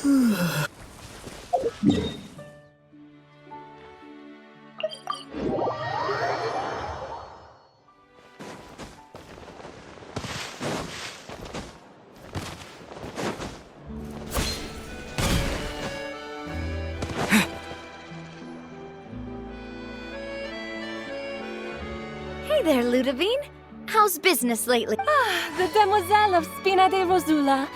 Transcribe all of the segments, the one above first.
Hey there, Ludovine. How's business lately? The Demoiselle of Spina de Rosula.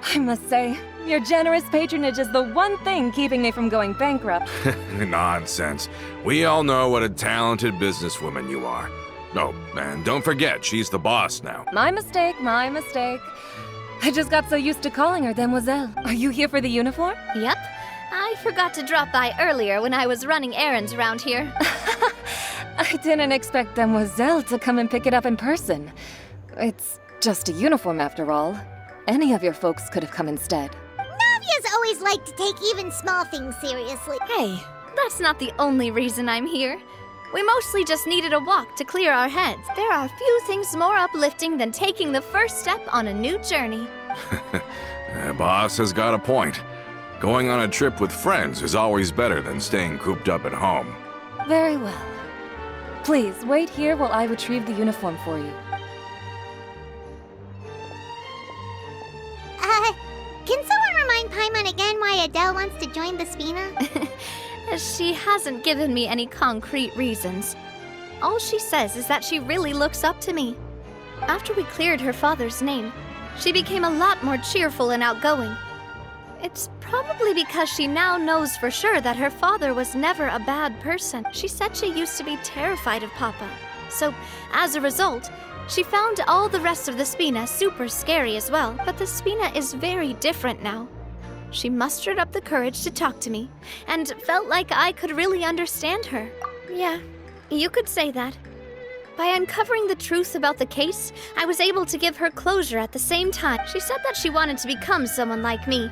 I must say, your generous patronage is the one thing keeping me from going bankrupt. Nonsense. We all know what a talented businesswoman you are. Oh, and don't forget, she's the boss now. My mistake, my mistake. I just got so used to calling her Demoiselle. Are you here for the uniform? Yep. I forgot to drop by earlier when I was running errands around here. I didn't expect Demoiselle to come and pick it up in person. It's just a uniform after all. Any of your folks could have come instead. Navia's always liked to take even small things seriously. Hey, that's not the only reason I'm here. We mostly just needed a walk to clear our heads. There are few things more uplifting than taking the first step on a new journey. Boss has got a point. Going on a trip with friends is always better than staying cooped up at home. Very well. Please, wait here while I retrieve the uniform for you. Can someone remind Paimon again why Adele wants to join the Spina? She hasn't given me any concrete reasons. All she says is that she really looks up to me. After we cleared her father's name, she became a lot more cheerful and outgoing. It's probably because she now knows for sure that her father was never a bad person. She said she used to be terrified of Papa. So, as a result, she found all the rest of the Spina super scary as well. But the Spina is very different now. She mustered up the courage to talk to me, and felt like I could really understand her. Yeah, you could say that. By uncovering the truth about the case, I was able to give her closure at the same time. She said that she wanted to become someone like me.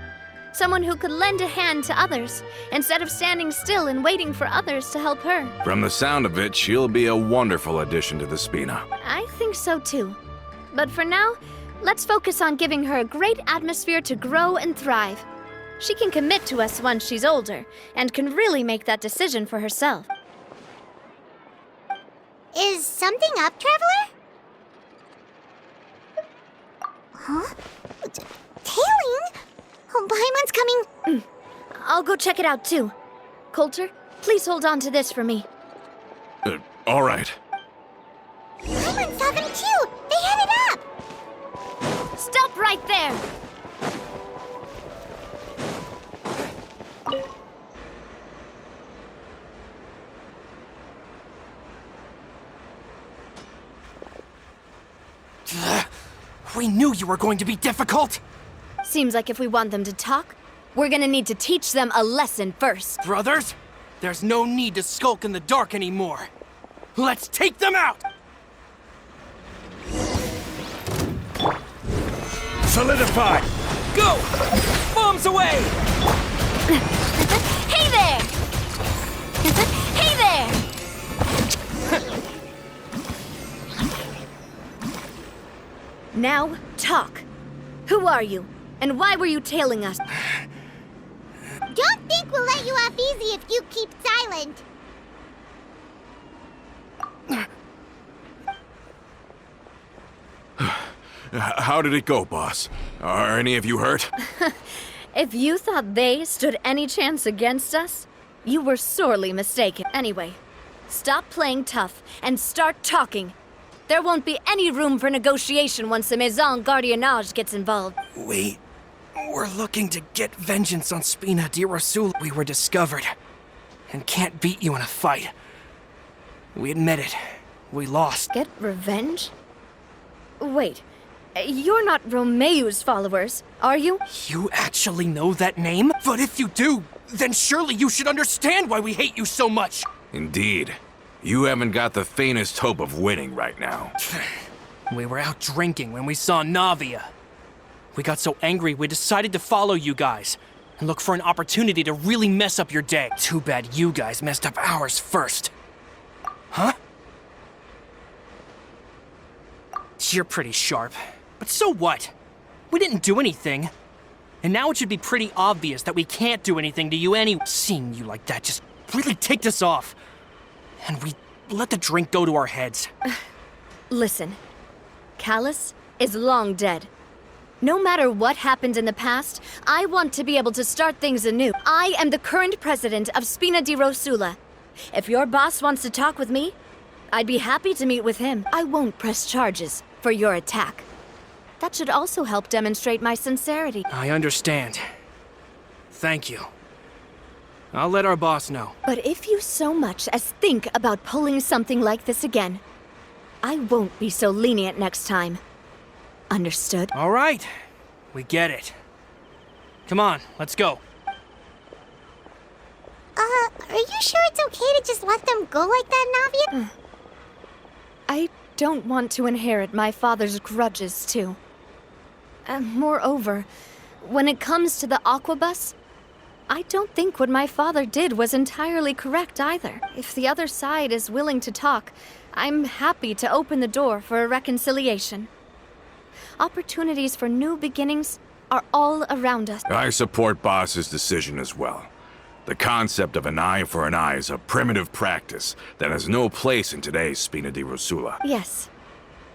Someone who could lend a hand to others, instead of standing still and waiting for others to help her. From the sound of it, she'll be a wonderful addition to the Spina. I think so too. But for now, let's focus on giving her a great atmosphere to grow and thrive. She can commit to us once she's older, and can really make that decision for herself. Is something up, Traveler? Huh? Tailing? Oh, Paimon's coming. I'll go check it out too. Coulter, please hold on to this for me. All right. Paimon saw them too. They headed up. Stop right there! We knew you were going to be difficult! Seems like if we want them to talk, we're gonna need to teach them a lesson first. Brothers, there's no need to skulk in the dark anymore. Let's take them out! Solidify! Go! Bombs away! Hey there! Hey there! Now, talk. Who are you? And why were you tailing us? Don't think we'll let you off easy if you keep silent. How did it go, boss? Are any of you hurt? If you thought they stood any chance against us, you were sorely mistaken. Anyway, stop playing tough and start talking. There won't be any room for negotiation once the Maison Gardiennage gets involved. We're looking to get vengeance on Spina di Rosula. We were discovered, and can't beat you in a fight. We admit it. We lost. Get revenge? Wait, you're not Romeu's followers, are you? You actually know that name? But if you do, then surely you should understand why we hate you so much. Indeed. You haven't got the faintest hope of winning right now. We were out drinking when we saw Navia. We got so angry we decided to follow you guys and look for an opportunity to really mess up your day. Too bad you guys messed up ours first. Huh? You're pretty sharp, but so what? We didn't do anything. And now it should be pretty obvious that we can't do anything to you anyway. Seeing you like that just really ticked us off. And we let the drink go to our heads. Listen, Callus is long dead. No matter what happened in the past, I want to be able to start things anew. I am the current president of Spina di Rosula. If your boss wants to talk with me, I'd be happy to meet with him. I won't press charges for your attack. That should also help demonstrate my sincerity. I understand. Thank you. I'll let our boss know. But if you so much as think about pulling something like this again, I won't be so lenient next time. Understood? All right. We get it. Come on, let's go. Are you sure it's okay to just let them go like that, Navia? I don't want to inherit my father's grudges, too. Moreover, when it comes to the Aquabus, I don't think what my father did was entirely correct either. If the other side is willing to talk, I'm happy to open the door for a reconciliation. Opportunities for new beginnings are all around us. I support Boss's decision as well. The concept of an eye for an eye is a primitive practice that has no place in today's Spina di Rosula. Yes.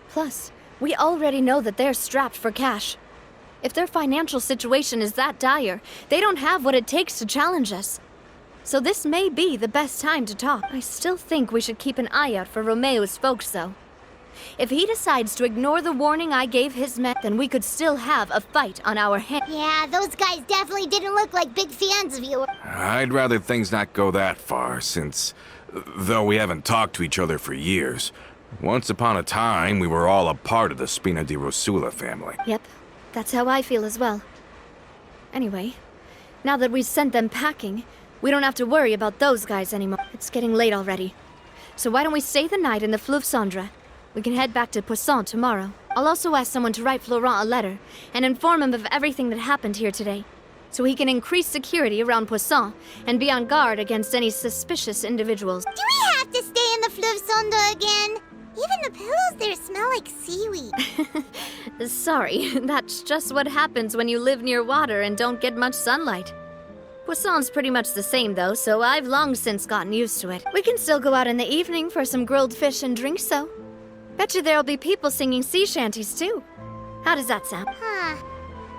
Plus, we already know that they're strapped for cash. If their financial situation is that dire, they don't have what it takes to challenge us. So this may be the best time to talk. I still think we should keep an eye out for Romeo's folks, though. If he decides to ignore the warning I gave his men, then we could still have a fight on our hands. Yeah, those guys definitely didn't look like big fans of you. I'd rather things not go that far, since, though we haven't talked to each other for years, once upon a time we were all a part of the Spina di Rosula family. Yep, that's how I feel as well. Anyway, now that we've sent them packing, we don't have to worry about those guys anymore. It's getting late already. So why don't we stay the night in the Fleuve Cendre? We can head back to Poisson tomorrow. I'll also ask someone to write Florent a letter and inform him of everything that happened here today, so he can increase security around Poisson and be on guard against any suspicious individuals. Do we have to stay in the Fleuve Cendre again? Even the pillows there smell like seaweed. Sorry, that's just what happens when you live near water and don't get much sunlight. Poisson's pretty much the same though, so I've long since gotten used to it. We can still go out in the evening for some grilled fish and drinks though. Bet you there'll be people singing sea shanties too. How does that sound? Huh.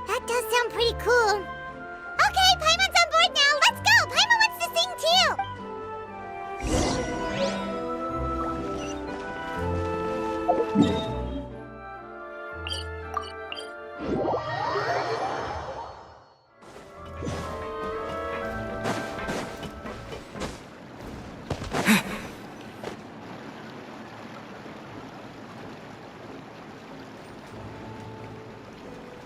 That does sound pretty cool. Okay, Paimon's on board now. Let's go. Paimon wants to sing too.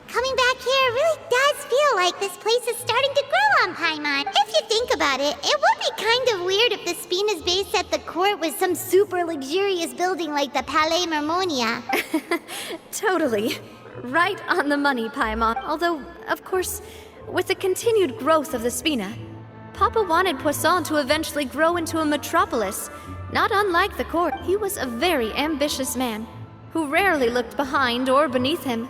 Coming back here really does feel like this place is starting to grow on Paimon. If you think about it, it would be kind of weird if the Spina's base at the court was some super luxurious building like the Palais Mermonia. Totally. Right on the money, Paimon. Although, of course, with the continued growth of the Spina, Papa wanted Poisson to eventually grow into a metropolis, not unlike the court. He was a very ambitious man, who rarely looked behind or beneath him.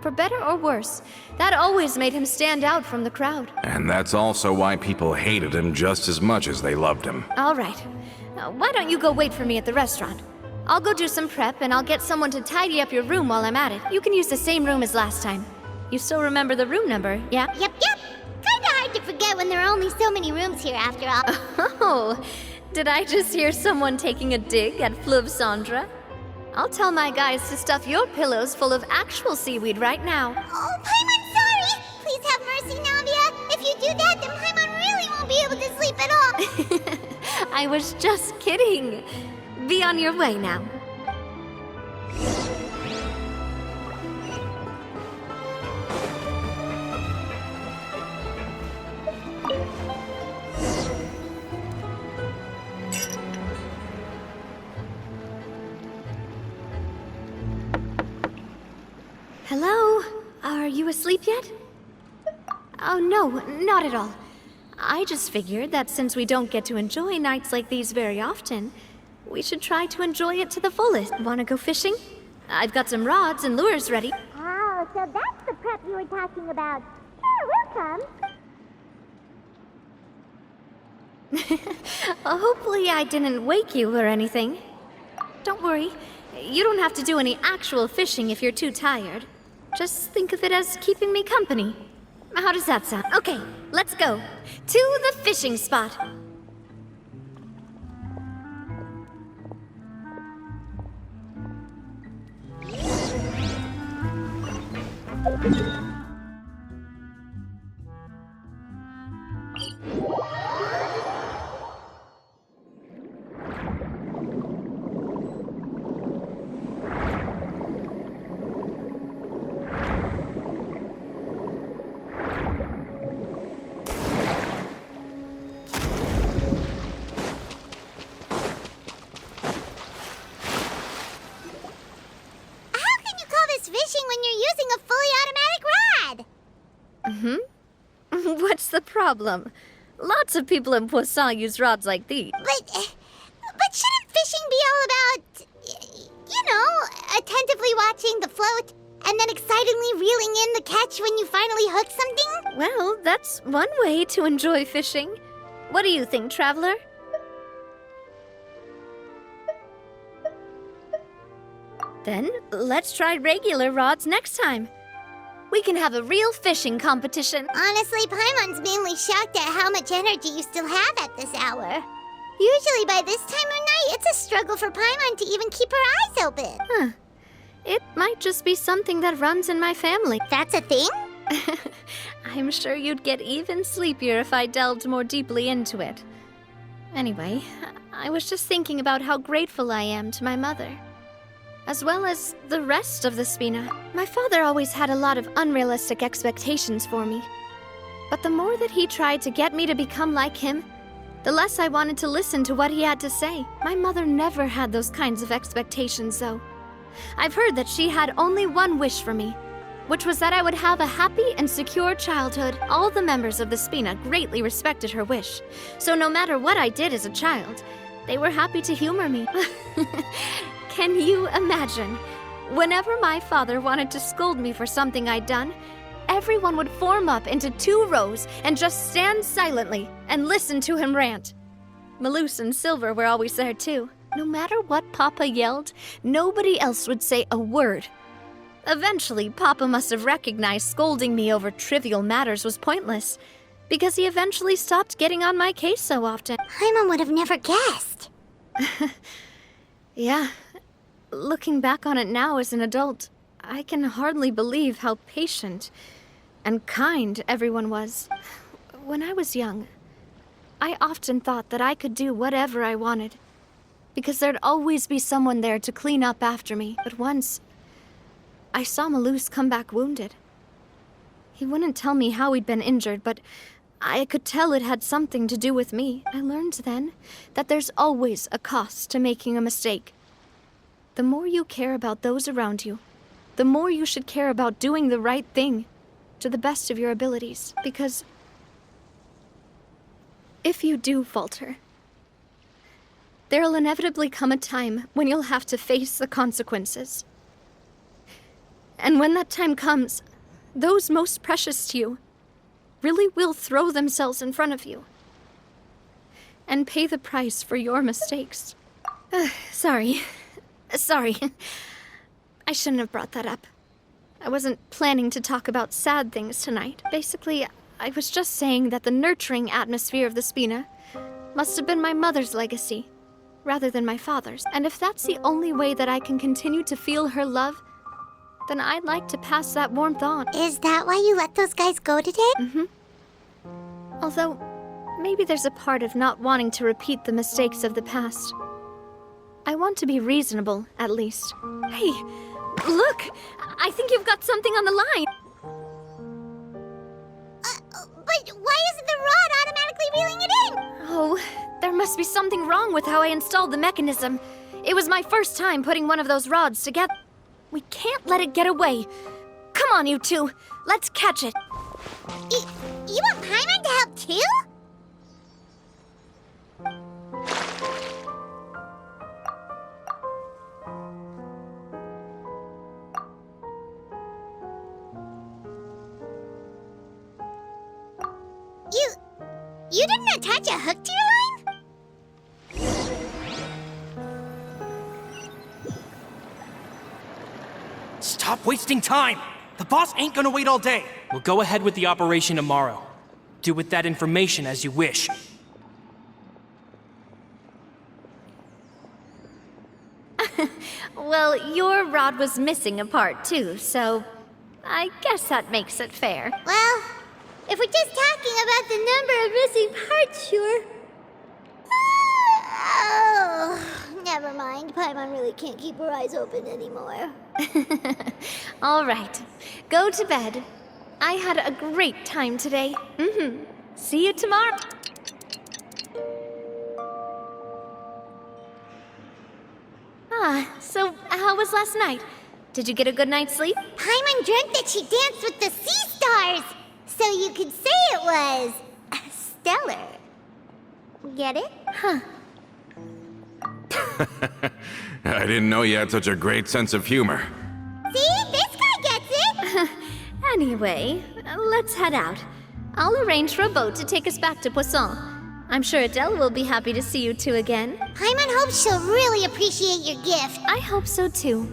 For better or worse, that always made him stand out from the crowd. And that's also why people hated him just as much as they loved him. All right. Why don't you go wait for me at the restaurant? I'll go do some prep and I'll get someone to tidy up your room while I'm at it. You can use the same room as last time. You still remember the room number, yeah? Yep. Kinda hard to forget when there are only so many rooms here after all. Oh, did I just hear someone taking a dig at Fleuve Cendre? I'll tell my guys to stuff your pillows full of actual seaweed right now. Oh, Paimon, sorry! Please have mercy, Navia. If you do that, then Paimon really won't be able to sleep at all. I was just kidding. Be on your way now. Hello? Are you asleep yet? Oh, no, not at all. I just figured that since we don't get to enjoy nights like these very often, we should try to enjoy it to the fullest. Wanna go fishing? I've got some rods and lures ready. Oh, so that's the prep you were talking about. Hopefully I didn't wake you or anything. Don't worry, you don't have to do any actual fishing if you're too tired. Just think of it as keeping me company. How does that sound? Okay, let's go. To the fishing spot. Fishing when you're using a fully automatic rod. What's the problem? Lots of people in Poisson use rods like these. But shouldn't fishing be all about, attentively watching the float and then excitedly reeling in the catch when you finally hook something? Well, that's one way to enjoy fishing. What do you think, Traveler? Then, let's try regular rods next time. We can have a real fishing competition. Honestly, Paimon's mainly shocked at how much energy you still have at this hour. Usually by this time of night, it's a struggle for Paimon to even keep her eyes open. Huh. It might just be something that runs in my family. That's a thing? I'm sure you'd get even sleepier if I delved more deeply into it. Anyway, I was just thinking about how grateful I am to my mother, as well as the rest of the Spina. My father always had a lot of unrealistic expectations for me. But the more that he tried to get me to become like him, the less I wanted to listen to what he had to say. My mother never had those kinds of expectations, though. I've heard that she had only one wish for me, which was that I would have a happy and secure childhood. All the members of the Spina greatly respected her wish, so no matter what I did as a child, they were happy to humor me. Can you imagine? Whenever my father wanted to scold me for something I'd done, everyone would form up into 2 rows and just stand silently and listen to him rant. Malouse and Silver were always there too. No matter what Papa yelled, nobody else would say a word. Eventually, Papa must have recognized scolding me over trivial matters was pointless, because he eventually stopped getting on my case so often. Paimon would have never guessed. Yeah. Looking back on it now as an adult, I can hardly believe how patient and kind everyone was. When I was young, I often thought that I could do whatever I wanted, because there'd always be someone there to clean up after me. But once, I saw Malouse come back wounded. He wouldn't tell me how he'd been injured, but I could tell it had something to do with me. I learned then that there's always a cost to making a mistake. The more you care about those around you, the more you should care about doing the right thing to the best of your abilities. Because if you do falter, there'll inevitably come a time when you'll have to face the consequences. And when that time comes, those most precious to you really will throw themselves in front of you and pay the price for your mistakes. Sorry. I shouldn't have brought that up. I wasn't planning to talk about sad things tonight. Basically, I was just saying that the nurturing atmosphere of the Spina must have been my mother's legacy, rather than my father's. And if that's the only way that I can continue to feel her love, then I'd like to pass that warmth on. Is that why you let those guys go today? Mm-hmm. Although, maybe there's a part of not wanting to repeat the mistakes of the past. I want to be reasonable, at least. Hey, look! I think you've got something on the line! But why isn't the rod automatically reeling it in? Oh, there must be something wrong with how I installed the mechanism. It was my first time putting one of those rods together. We can't let it get away. Come on, you two. Let's catch it. You want Paimon to help too? You didn't attach a hook to your line? Stop wasting time! The boss ain't gonna wait all day. We'll go ahead with the operation tomorrow. Do with that information as you wish. Well, your rod was missing a part too, so I guess that makes it fair. Well, if we're just talking about the number of missing parts, sure. Oh, never mind. Paimon really can't keep her eyes open anymore. All right, go to bed. I had a great time today. See you tomorrow. So how was last night? Did you get a good night's sleep? Paimon dreamt that she danced with the sea stars, so you could say it was stellar. Get it? Huh. I didn't know you had such a great sense of humor. See? This guy gets it! Anyway, let's head out. I'll arrange for a boat to take us back to Poisson. I'm sure Adele will be happy to see you two again. Paimon hopes she'll really appreciate your gift. I hope so too.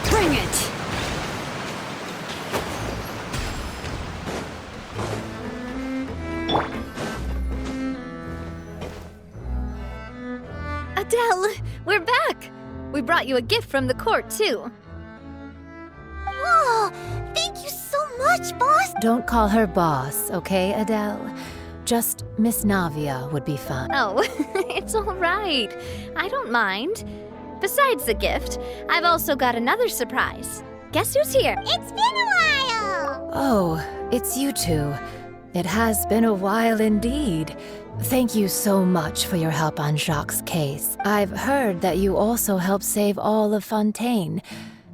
Bring it! Adele, we're back! We brought you a gift from the court too. Oh, thank you so much, boss! Don't call her boss, okay, Adele? Just Miss Navia would be fine. Oh, it's all right. I don't mind. Besides the gift, I've also got another surprise. Guess who's here? It's been a while! Oh, it's you two. It has been a while indeed. Thank you so much for your help on Jacques' case. I've heard that you also helped save all of Fontaine.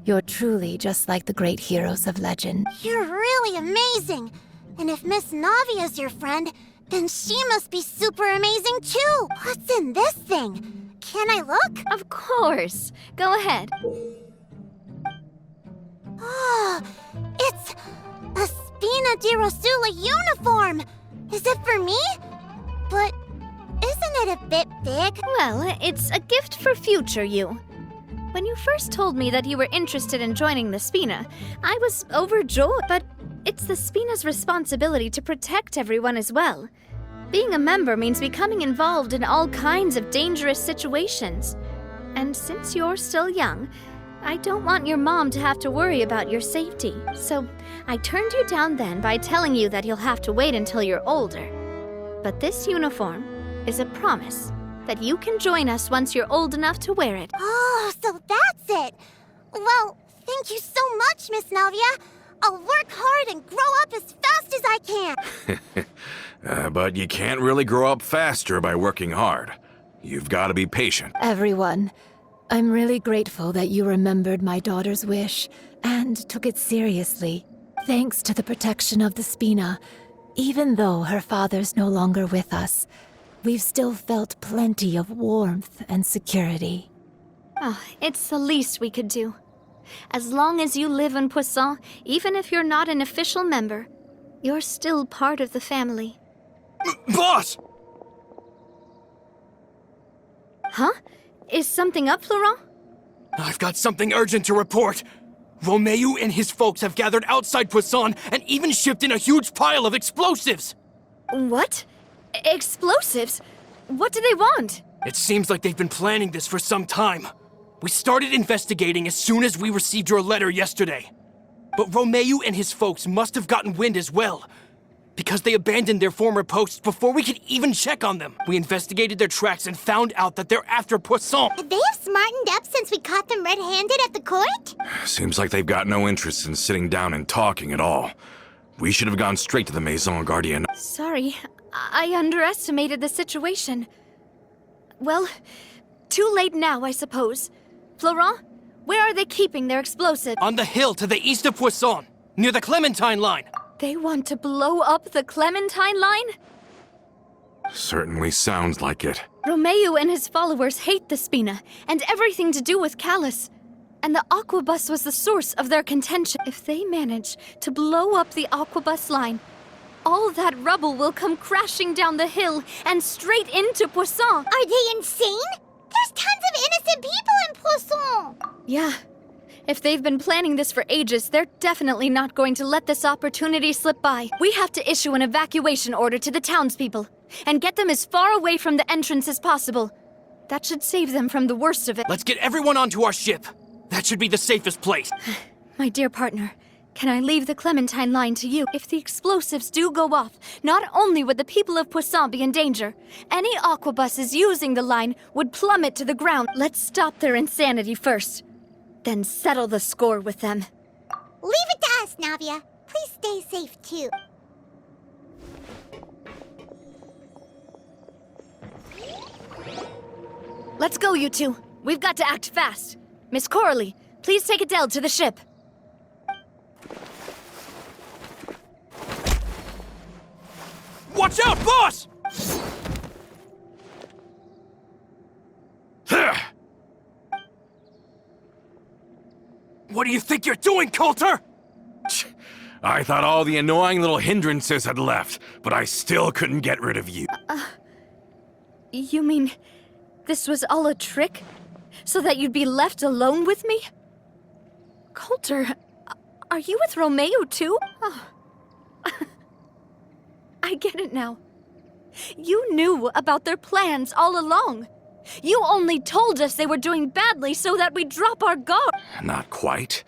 You're truly just like the great heroes of legend. You're really amazing! And if Miss Navia's your friend, then she must be super amazing too! What's in this thing? Can I look? Of course. Go ahead. Oh, it's a Spina di Rosula uniform! Is it for me? But isn't it a bit big? Well, it's a gift for future you. When you first told me that you were interested in joining the Spina, I was overjoyed, but it's the Spina's responsibility to protect everyone as well. Being a member means becoming involved in all kinds of dangerous situations. And since you're still young, I don't want your mom to have to worry about your safety. So I turned you down then by telling you that you'll have to wait until you're older. But this uniform is a promise that you can join us once you're old enough to wear it. Oh, so that's it! Well, thank you so much, Miss Navia. I'll work hard and grow up as fast as I can. But you can't really grow up faster by working hard. You've got to be patient. Everyone, I'm really grateful that you remembered my daughter's wish and took it seriously. Thanks to the protection of the Spina, even though her father's no longer with us, we've still felt plenty of warmth and security. Oh, it's the least we could do. As long as you live in Poisson, even if you're not an official member, you're still part of the family. Boss! Huh? Is something up, Florent? I've got something urgent to report. Romeu and his folks have gathered outside Poisson and even shipped in a huge pile of explosives. What? Explosives? What do they want? It seems like they've been planning this for some time. We started investigating as soon as we received your letter yesterday. But Romeu and his folks must have gotten wind as well, because they abandoned their former posts before we could even check on them. We investigated their tracks and found out that they're after Poisson. Could they have smartened up since we caught them red-handed at the court? Seems like they've got no interest in sitting down and talking at all. We should have gone straight to the Maison Gardienne. Sorry, I underestimated the situation. Well, too late now, I suppose. Florent, where are they keeping their explosive? On the hill to the east of Poisson, near the Clementine line. They want to blow up the Clementine line? Certainly sounds like it. Romeo and his followers hate the Spina and everything to do with Callus. And the Aquabus was the source of their contention. If they manage to blow up the Aquabus line, all that rubble will come crashing down the hill and straight into Poisson. Are they insane? There's tons of innocent people in Poisson! Yeah. If they've been planning this for ages, they're definitely not going to let this opportunity slip by. We have to issue an evacuation order to the townspeople and get them as far away from the entrance as possible. That should save them from the worst of it. Let's get everyone onto our ship. That should be the safest place. My dear partner, can I leave the Clementine line to you? If the explosives do go off, not only would the people of Poisson be in danger, any aquabuses using the line would plummet to the ground. Let's stop their insanity first, then settle the score with them. Leave it to us, Navia. Please stay safe, too. Let's go, you two. We've got to act fast. Miss Coralie, please take Adele to the ship. Watch out, boss! What do you think you're doing, Coulter? I thought all the annoying little hindrances had left, but I still couldn't get rid of you. You mean this was all a trick? So that you'd be left alone with me? Coulter, are you with Romeo too? Oh. I get it now. You knew about their plans all along. You only told us they were doing badly so that we'd drop our guard. Not quite.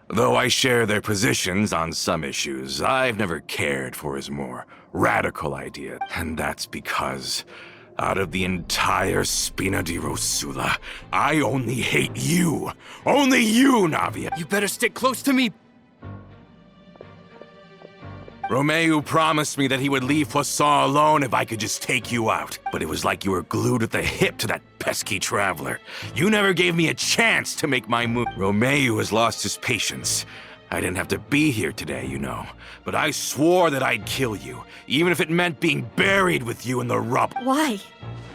Though I share their positions on some issues, I've never cared for his more radical idea. And that's because, out of the entire Spina di Rosula, I only hate you. Only you, Navia. You better stick close to me. Romeo promised me that he would leave Poisson alone if I could just take you out. But it was like you were glued at the hip to that pesky traveler. You never gave me a chance to make my move. Romeo has lost his patience. I didn't have to be here today, you know. But I swore that I'd kill you, even if it meant being buried with you in the rubble. Why?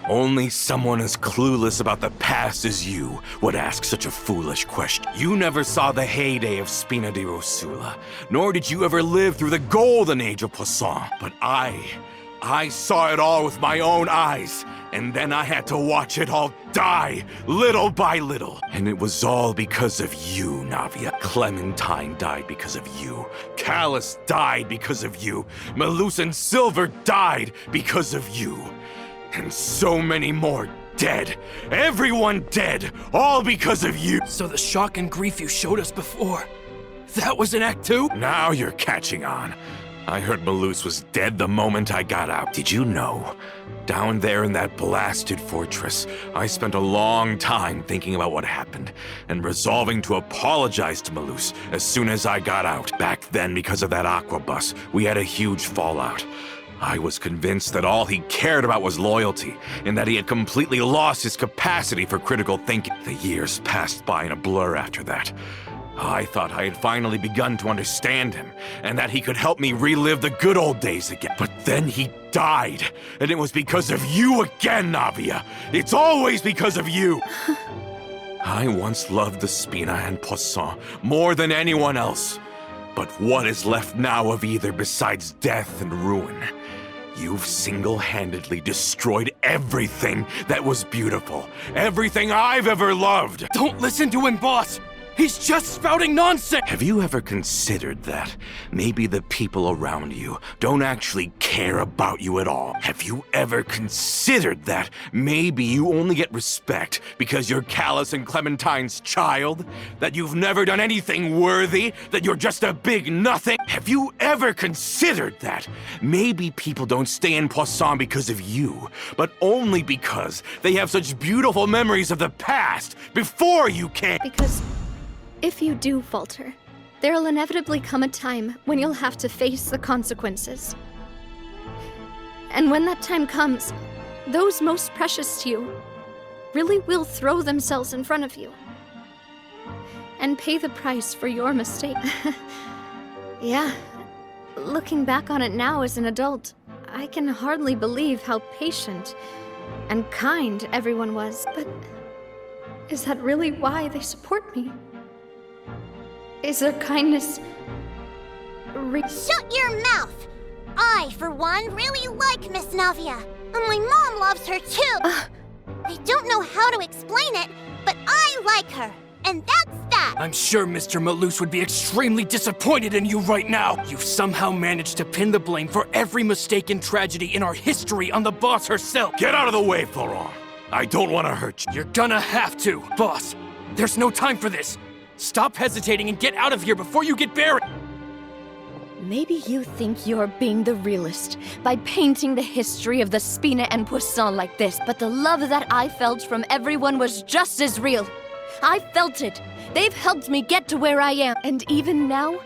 Only someone as clueless about the past as you would ask such a foolish question. You never saw the heyday of Spina di Rosula, nor did you ever live through the golden age of Poisson. But I saw it all with my own eyes, and then I had to watch it all die, little by little. And it was all because of you, Navia. Clementine died because of you. Callus died because of you. Malus and Silver died because of you. And so many more dead. Everyone dead, all because of you. So the shock and grief you showed us before, that was an act too? Now you're catching on. I heard Malus was dead the moment I got out. Did you know? Down there in that blasted fortress, I spent a long time thinking about what happened and resolving to apologize to Malus as soon as I got out. Back then, because of that aquabus, we had a huge fallout. I was convinced that all he cared about was loyalty, and that he had completely lost his capacity for critical thinking. The years passed by in a blur after that. I thought I had finally begun to understand him, and that he could help me relive the good old days again. But then he died, and it was because of you again, Navia. It's always because of you. I once loved the Spina and Poisson more than anyone else. But what is left now of either besides death and ruin? You've single-handedly destroyed everything that was beautiful. Everything I've ever loved. Don't listen to him, boss! He's just spouting nonsense! Have you ever considered that maybe the people around you don't actually care about you at all? Have you ever considered that maybe you only get respect because you're Callus and Clementine's child? That you've never done anything worthy? That you're just a big nothing? Have you ever considered that maybe people don't stay in Poisson because of you, but only because they have such beautiful memories of the past before you came? Because if you do falter, there'll inevitably come a time when you'll have to face the consequences. And when that time comes, those most precious to you really will throw themselves in front of you and pay the price for your mistake. Yeah, Looking back on it now as an adult, I can hardly believe how patient and kind everyone was, but is that really why they support me? Is their kindness Shut your mouth! I, for one, really like Miss Navia, and my mom loves her too. I don't know how to explain it, but I like her, and that's that. I'm sure Mr. Malus would be extremely disappointed in you right now. You've somehow managed to pin the blame for every mistake and tragedy in our history on the boss herself. Get out of the way, Florent. I don't want to hurt you. You're gonna have to, boss. There's no time for this. Stop hesitating and get out of here before you get buried. Maybe you think you're being the realist by painting the history of the Spina and Poisson like this, but the love that I felt from everyone was just as real. I felt it. They've helped me get to where I am, and even now,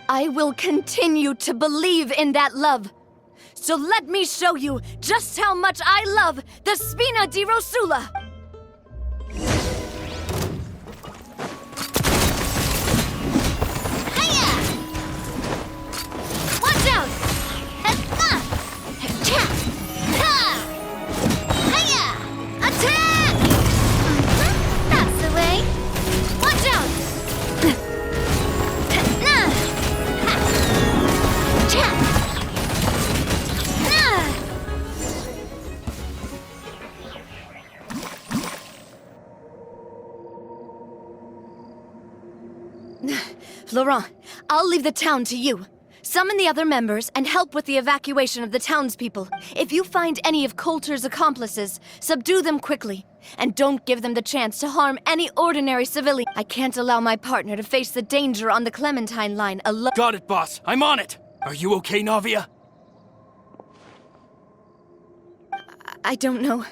I will continue to believe in that love. So let me show you just how much I love the Spina di Rosula. Florent, I'll leave the town to you. Summon the other members and help with the evacuation of the townspeople. If you find any of Coulter's accomplices, subdue them quickly. And don't give them the chance to harm any ordinary civilian. I can't allow my partner to face the danger on the Clementine line alone. Got it, boss. I'm on it. Are you okay, Navia? I don't know,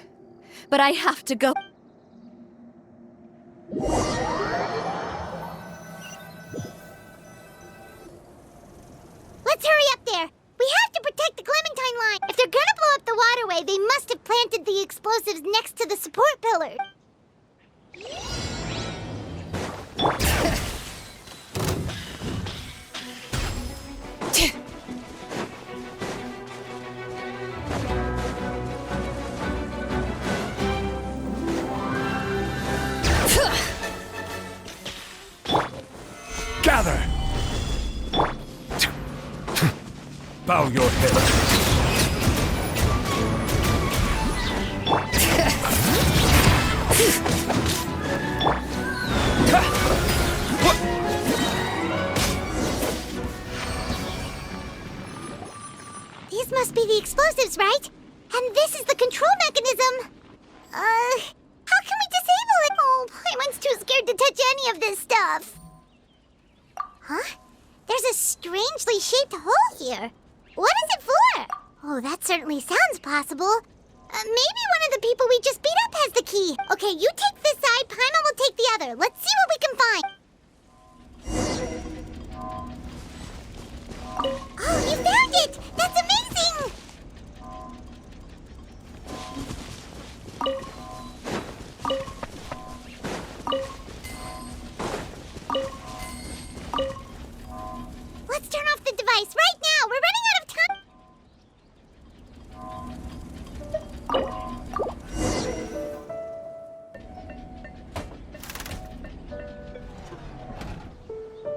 but I have to go. Let's hurry up there! We have to protect the Clementine line! If they're gonna blow up the waterway, they must have planted the explosives next to the support pillar. Gather! Bow your head. These must be the explosives, right? And this is the control mechanism. How can we disable it? Oh, Paimon's too scared to touch any of this stuff. Huh? There's a strangely shaped hole here. What is it for? Oh, that certainly sounds possible. Maybe one of the people we just beat up has the key. Okay, you take this side, Paimon will take the other. Let's see what we can find. Oh, you found it! That's amazing! Let's turn off the device right now! We're running out of time!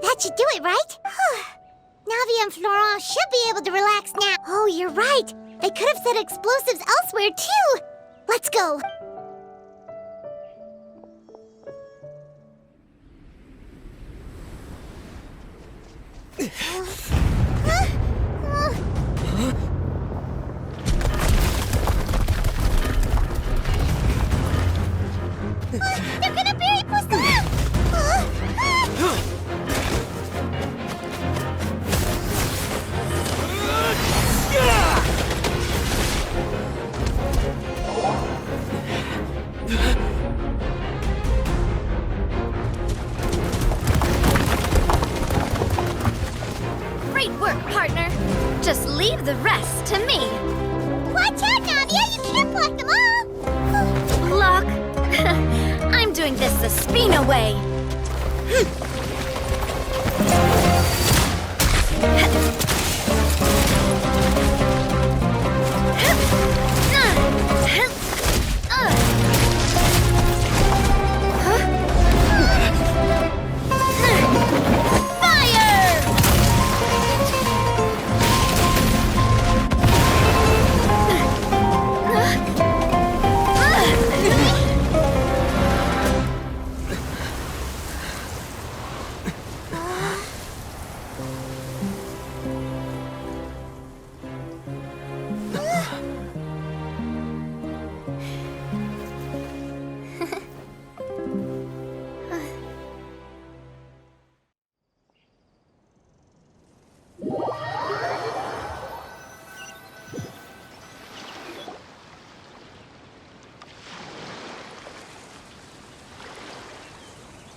That should do it, right? Navia and Florent should be able to relax now. Oh, you're right. They could have set explosives elsewhere, too. Let's go. They're gonna bury Poisson! Great work, partner. Just leave the rest to me. Watch out, Navia! You can't block them all! Block? I'm doing this the Spina way.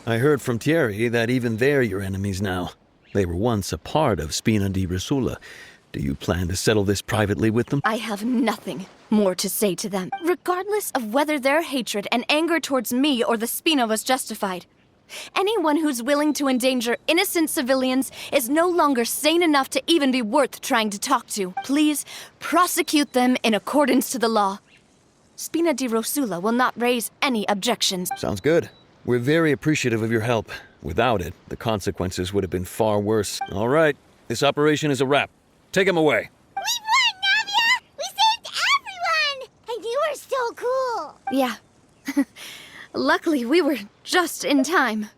I heard from Thierry that even they're your enemies now. They were once a part of Spina di Rosula. Do you plan to settle this privately with them? I have nothing more to say to them, regardless of whether their hatred and anger towards me or the Spina was justified. Anyone who's willing to endanger innocent civilians is no longer sane enough to even be worth trying to talk to. Please, prosecute them in accordance to the law. Spina di Rosula will not raise any objections. Sounds good. We're very appreciative of your help. Without it, the consequences would have been far worse. All right, this operation is a wrap. Take him away. We won, Navia! We saved everyone! And you were so cool! Yeah. Luckily, we were just in time.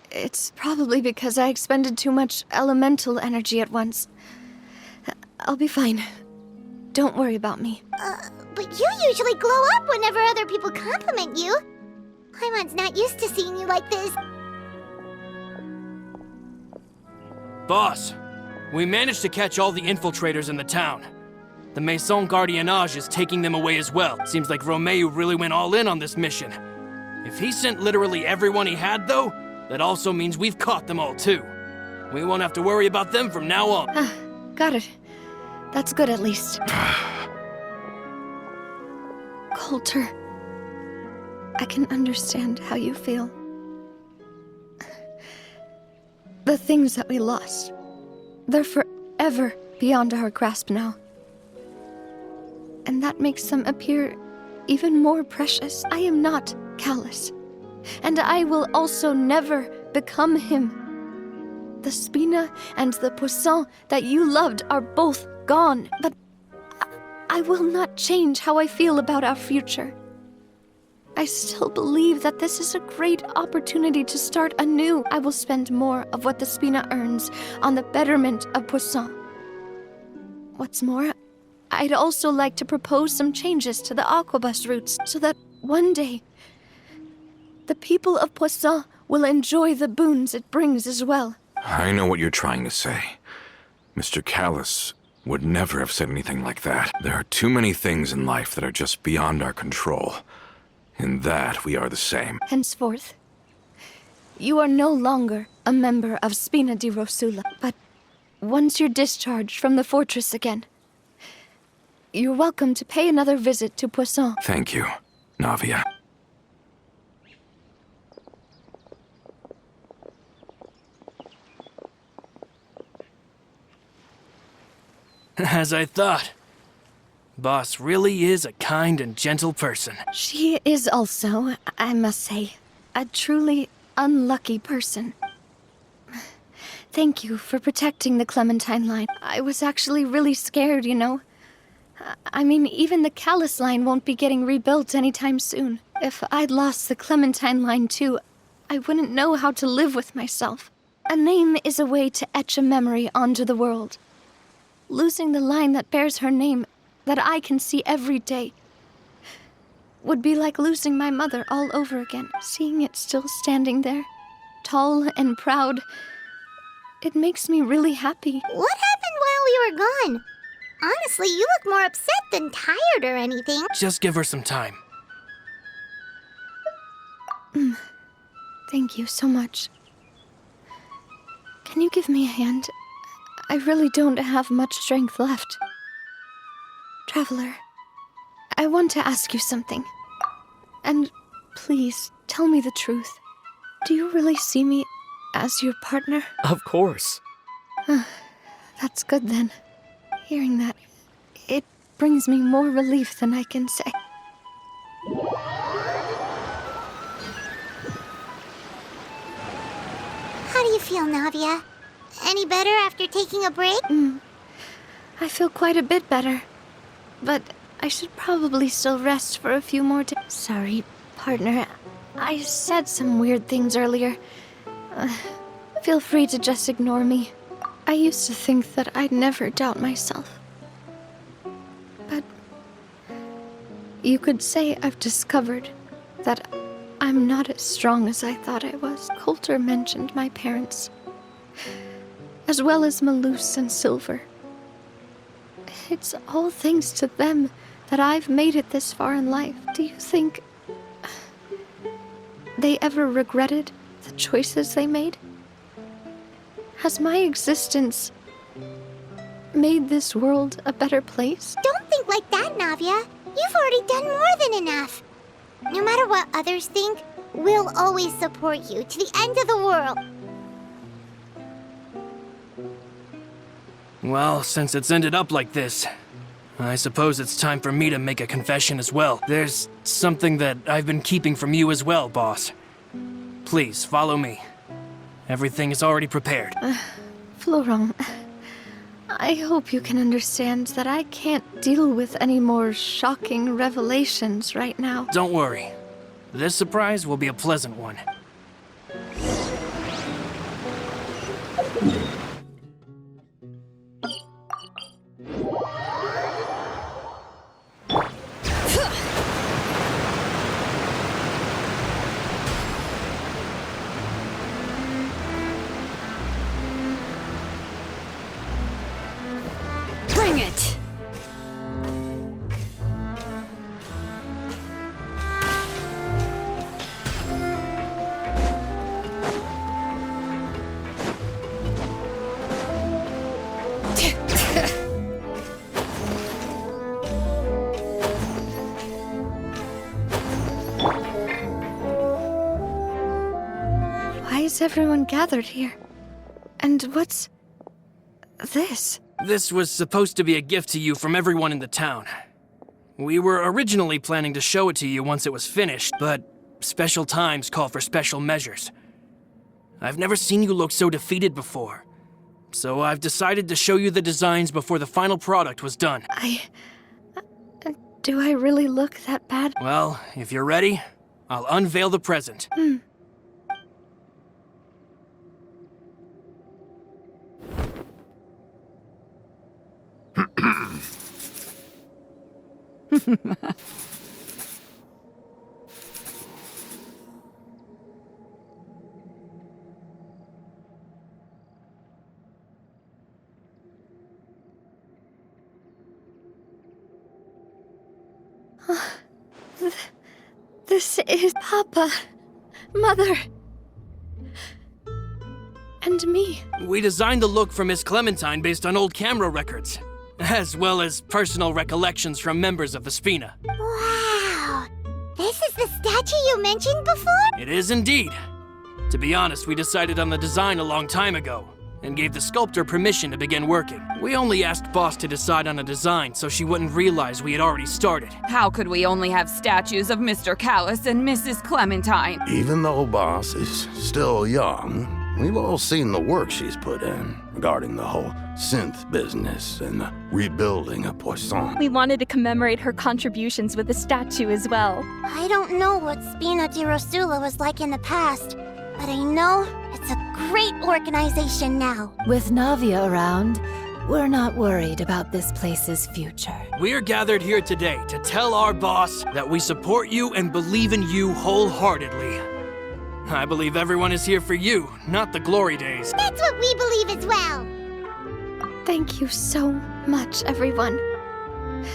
It's probably because I expended too much elemental energy at once. I'll be fine. Don't worry about me. But you usually glow up whenever other people compliment you. Paimon's not used to seeing you like this. Boss, we managed to catch all the infiltrators in the town. The Maison Gardiennage is taking them away as well. Seems like Romeo really went all in on this mission. If he sent literally everyone he had, though, that also means we've caught them all, too. We won't have to worry about them from now on. Got it. That's good, at least. Coulter, I can understand how you feel. The things that we lost, they're forever beyond our grasp now. And that makes them appear even more precious. I am not callous, and I will also never become him. The Spina and the Poisson that you loved are both gone, but I will not change how I feel about our future. I still believe that this is a great opportunity to start anew. I will spend more of what the Spina earns on the betterment of Poisson. What's more, I'd also like to propose some changes to the Aquabus routes so that one day the people of Poisson will enjoy the boons it brings as well. I know what you're trying to say. Mr. Callus would never have said anything like that. There are too many things in life that are just beyond our control. In that, we are the same. Henceforth, you are no longer a member of Spina di Rosula, but once you're discharged from the fortress again, you're welcome to pay another visit to Poisson. Thank you, Navia. As I thought. Boss really is a kind and gentle person. She is also, I must say, a truly unlucky person. Thank you for protecting the Clementine line. I was actually really scared, you know. I mean, even the Callus line won't be getting rebuilt anytime soon. If I'd lost the Clementine line too, I wouldn't know how to live with myself. A name is a way to etch a memory onto the world. Losing the line that bears her name, that I can see every day, would be like losing my mother all over again. Seeing it still standing there, tall and proud, it makes me really happy. What happened while we were gone? Honestly, you look more upset than tired or anything. Just give her some time. Thank you so much. Can you give me a hand? I really don't have much strength left. Traveler, I want to ask you something. And please, tell me the truth. Do you really see me as your partner? Of course. That's good then. Hearing that, it brings me more relief than I can say. How do you feel, Navia? Any better after taking a break? I feel quite a bit better. But I should probably still rest for a few more days. Sorry, partner. I said some weird things earlier. Feel free to just ignore me. I used to think that I'd never doubt myself. But you could say I've discovered that I'm not as strong as I thought I was. Coulter mentioned my parents, as well as Malus and Silver. It's all thanks to them that I've made it this far in life. Do you think they ever regretted the choices they made? Has my existence made this world a better place? Don't think like that, Navia. You've already done more than enough. No matter what others think, we'll always support you to the end of the world. Well, since it's ended up like this, I suppose it's time for me to make a confession as well. There's something that I've been keeping from you as well, boss. Please, follow me. Everything is already prepared. Florent, I hope you can understand that I can't deal with any more shocking revelations right now. Don't worry. This surprise will be a pleasant one. Bring it! Why is everyone gathered here? And what's this? This was supposed to be a gift to you from everyone in the town. We were originally planning to show it to you once it was finished, but special times call for special measures. I've never seen you look so defeated before, so I've decided to show you the designs before the final product was done. Do I really look that bad? Well, if you're ready, I'll unveil the present. This is Papa, Mother, and me. We designed the look for Miss Clementine based on old camera records, as well as personal recollections from members of the Spina. Wow! This is the statue you mentioned before? It is indeed. To be honest, we decided on the design a long time ago, and gave the sculptor permission to begin working. We only asked Boss to decide on a design so she wouldn't realize we had already started. How could we only have statues of Mr. Callus and Mrs. Clementine? Even though Boss is still young, we've all seen the work she's put in regarding the whole synth business and the rebuilding of Poisson. We wanted to commemorate her contributions with a statue as well. I don't know what Spina di Rosula was like in the past, but I know it's a great organization now. With Navia around, we're not worried about this place's future. We are gathered here today to tell our boss that we support you and believe in you wholeheartedly. I believe everyone is here for you, not the glory days. That's what we believe as well. Thank you so much, everyone.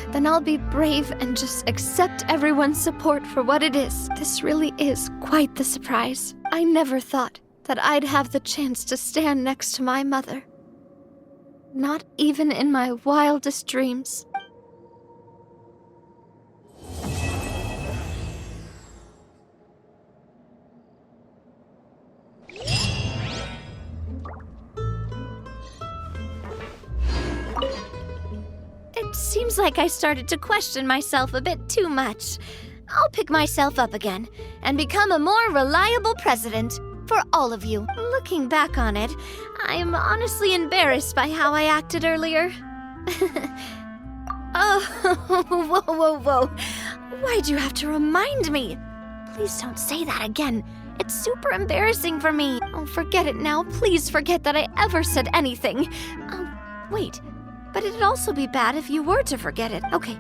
Then I'll be brave and just accept everyone's support for what it is. This really is quite the surprise. I never thought that I'd have the chance to stand next to my mother. Not even in my wildest dreams. It seems like I started to question myself a bit too much. I'll pick myself up again and become a more reliable president for all of you. Looking back on it, I'm honestly embarrassed by how I acted earlier. Oh, whoa. Why'd you have to remind me? Please don't say that again. It's super embarrassing for me. Oh, forget it now. Please forget that I ever said anything. Oh, wait. But it'd also be bad if you were to forget it. Okay,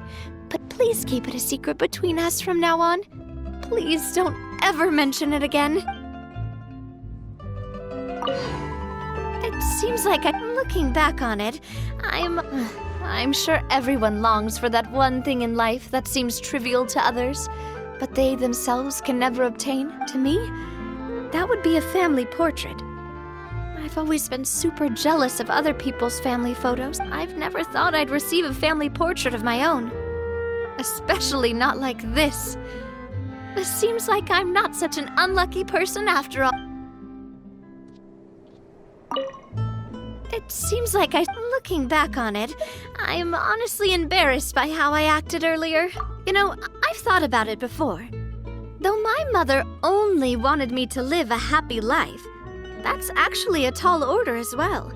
but please keep it a secret between us from now on. Please don't ever mention it again. It seems like looking back on it, I'm sure everyone longs for that one thing in life that seems trivial to others. but they themselves can never obtain, to me, that would be a family portrait. I've always been super jealous of other people's family photos. I've never thought I'd receive a family portrait of my own. Especially not like this. It seems like I'm not such an unlucky person after all. It seems like looking back on it, I'm honestly embarrassed by how I acted earlier. You know, I've thought about it before. Though my mother only wanted me to live a happy life, that's actually a tall order as well.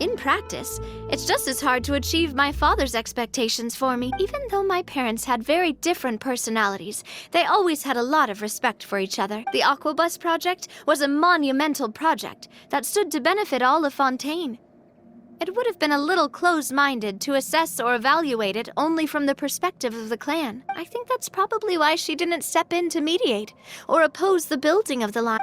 In practice, it's just as hard to achieve my father's expectations for me. Even though my parents had very different personalities, they always had a lot of respect for each other. The Aquabus project was a monumental project that stood to benefit all of Fontaine. It would have been a little close-minded to assess or evaluate it only from the perspective of the clan. I think that's probably why she didn't step in to mediate or oppose the building of the line.